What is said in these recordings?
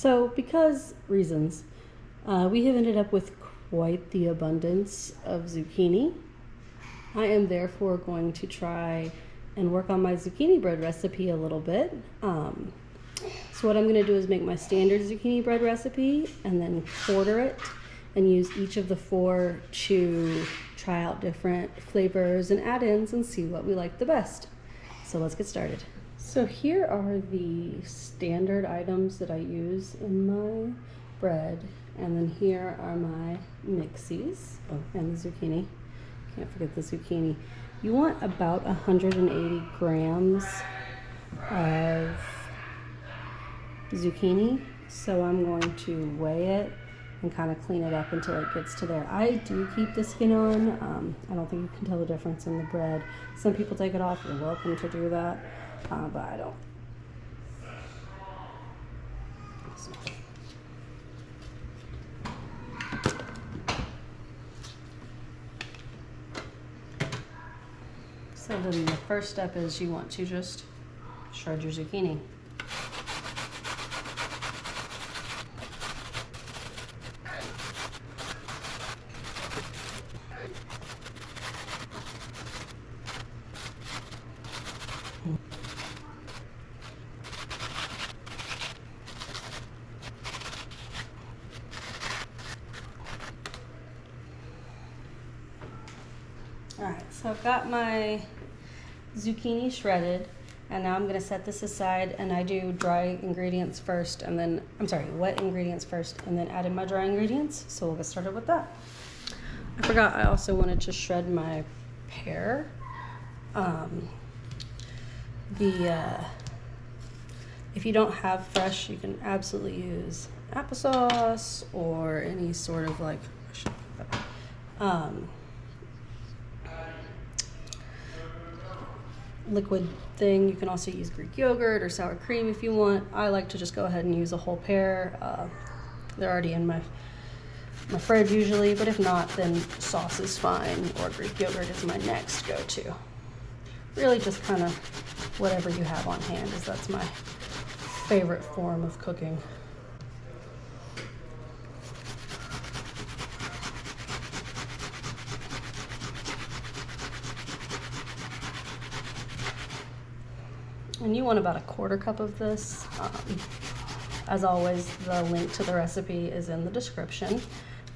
So because reasons, we have ended up with quite the abundance of zucchini. I am therefore going to try and work on my zucchini bread recipe a little bit. So what I'm going to do is make my standard zucchini bread recipe and then quarter it and use each of the 4 to try out different flavors and add-ins and see what we like the best. So let's get started. So here are the standard items that I use in my bread, and then here are my mixies and the zucchini. Can't forget the zucchini. You want about 180 grams of zucchini, so I'm going to weigh it and kind of clean it up until it gets to there. I do keep the skin on. I don't think you can tell the difference in the bread. Some people take it off. You're welcome to do that, but I don't. So then the first step is you want to just shred your zucchini. Alright, so I've got my zucchini shredded, and now I'm going to set this aside, and I do dry ingredients first, and then, wet ingredients first, and then add in my dry ingredients. So we'll get started with that. I forgot I also wanted to shred my pear. If you don't have fresh, you can absolutely use applesauce or any sort of liquid thing. You can also use Greek yogurt or sour cream if you want. I like to just go ahead and use a whole pear. They're already in my fridge usually, but if not, then sauce is fine, or Greek yogurt is my next go-to. Really just kind of whatever you have on hand, as that's my favorite form of cooking. And you want about a 1/4 cup of this. As always, the link to the recipe is in the description,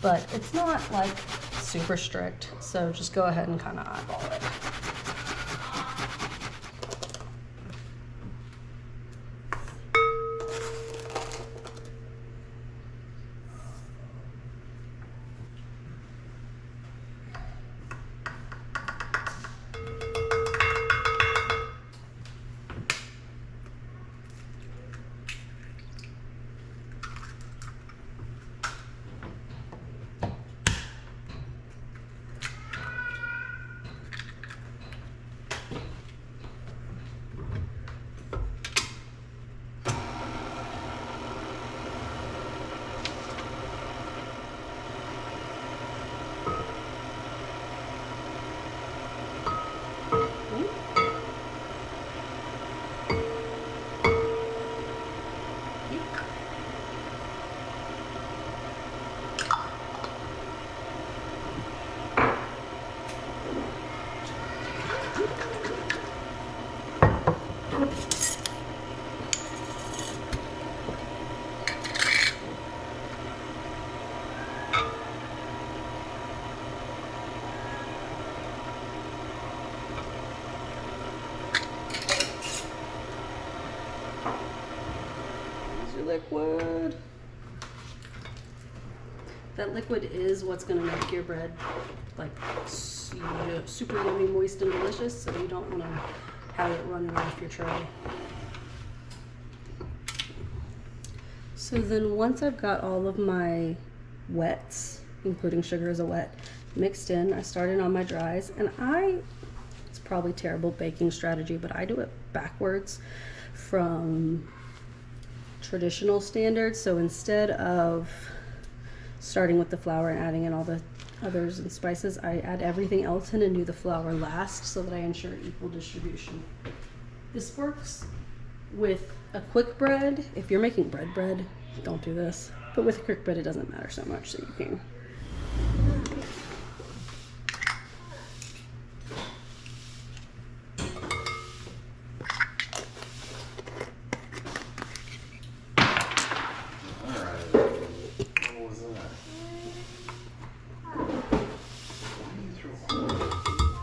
but it's not like super strict, so just go ahead and kind of eyeball it. Liquid. That liquid is what's going to make your bread like super yummy, moist, and delicious, so you don't want to have it running off your tray. So then once I've got all of my wets, including sugar as a wet, mixed in, I started on my dries, and it's probably terrible baking strategy, but I do it backwards from traditional standards. So instead of starting with the flour and adding in all the others and spices, I add everything else in and do the flour last, so that I ensure equal distribution. This works with a quick bread. If you're making bread, don't do this. But with quick bread, it doesn't matter so much, so you can.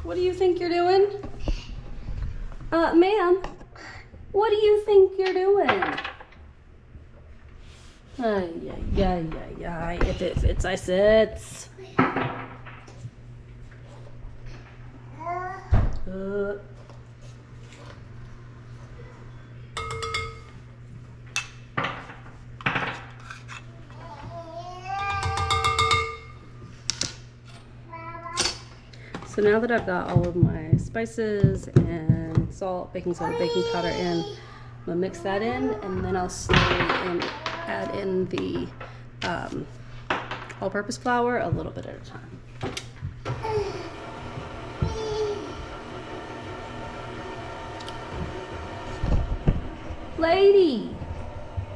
What do you think you're doing? Ma'am, what do you think you're doing? If it fits, I sits. So now that I've got all of my spices and salt, baking soda, baking powder in, I'm gonna mix that in, and then I'll slowly add in the all-purpose flour a little bit at a time. Lady,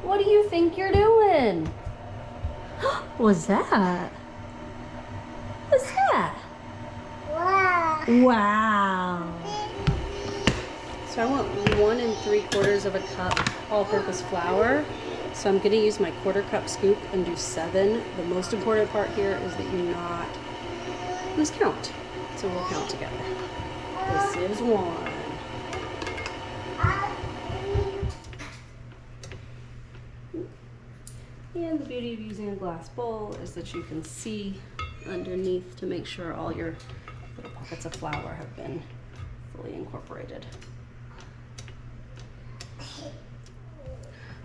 what do you think you're doing? What's that? What's that? Wow. So I want 1 3/4 of a cup all-purpose flour. So I'm going to use my 1/4 cup scoop and do 7. The most important part here is that you not lose count. So we'll count together. This is 1. And the beauty of using a glass bowl is that you can see underneath to make sure all your little pockets of flour have been fully incorporated.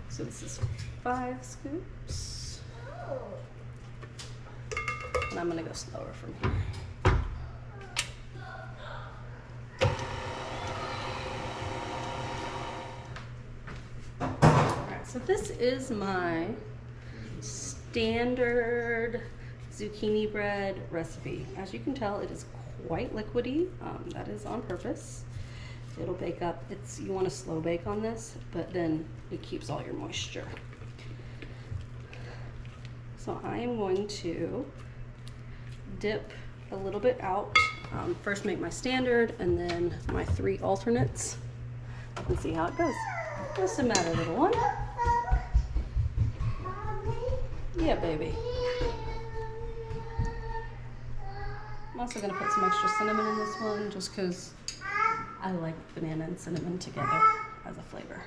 So this is 5 scoops. And I'm gonna go slower from here. Alright, so this is my standard zucchini bread recipe. As you can tell, it is quite liquidy. That is on purpose. It'll bake up. You want to slow bake on this, but then it keeps all your moisture. So I am going to dip a little bit out. First make my standard and then my 3 alternates and see how it goes. What's the matter, little one? Yeah, baby. I'm also going to put some extra cinnamon in this one just because I like banana and cinnamon together as a flavor.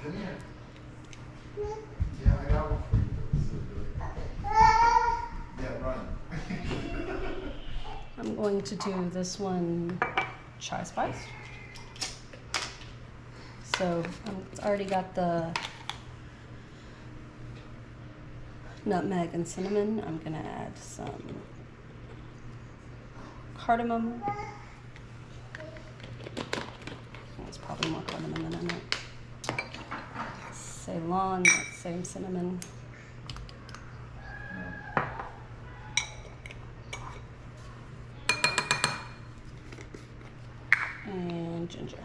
Come here. Yeah, I got one for you. Yeah, run. I'm going to do this one chai spice. So it's already got the nutmeg and cinnamon. I'm gonna add some cardamom. There's probably more cardamom than in it. Ceylon, that same cinnamon. And ginger.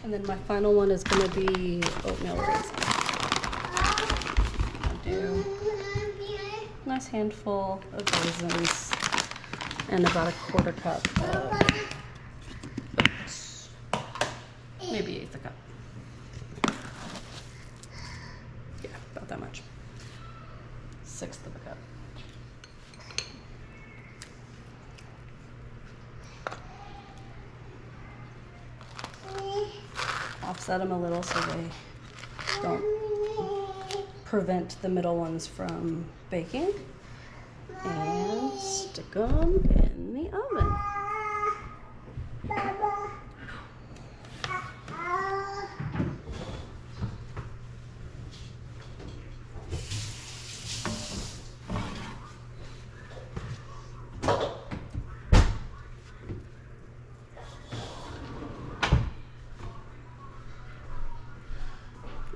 And then my final one is going to be oatmeal raisin. I'll do a nice handful of raisins and about a 1/4 cup of oats. Maybe 1/8 a cup. Yeah, about that much. 1/6 of a cup. Offset them a little so they don't prevent the middle ones from baking, and stick them in the oven.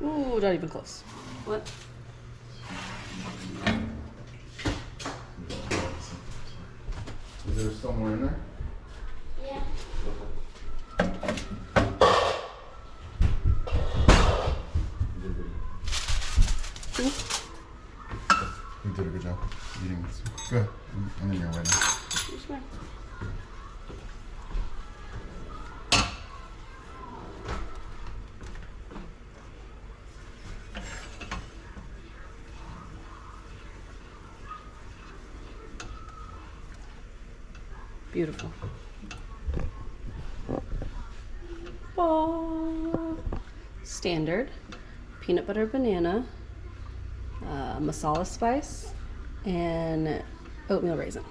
Ooh, not even close. What? Is there still more in there? Yeah. You did a good job eating this. Go ahead. And then you're ready. Beautiful. Oh. Standard peanut butter banana, masala spice, and oatmeal raisin.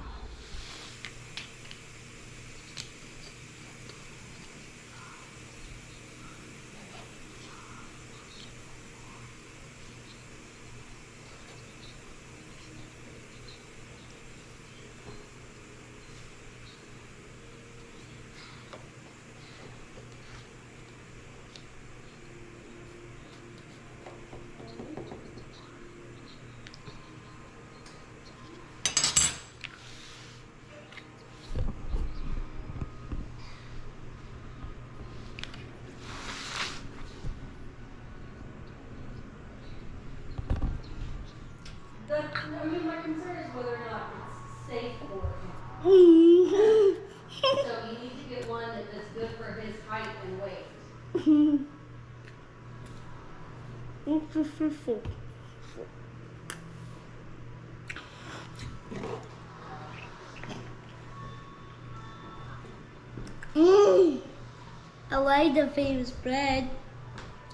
My concern is whether or not it's safe for him. So you need to get one that's good for his height and weight. I like the famous bread.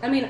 I mean,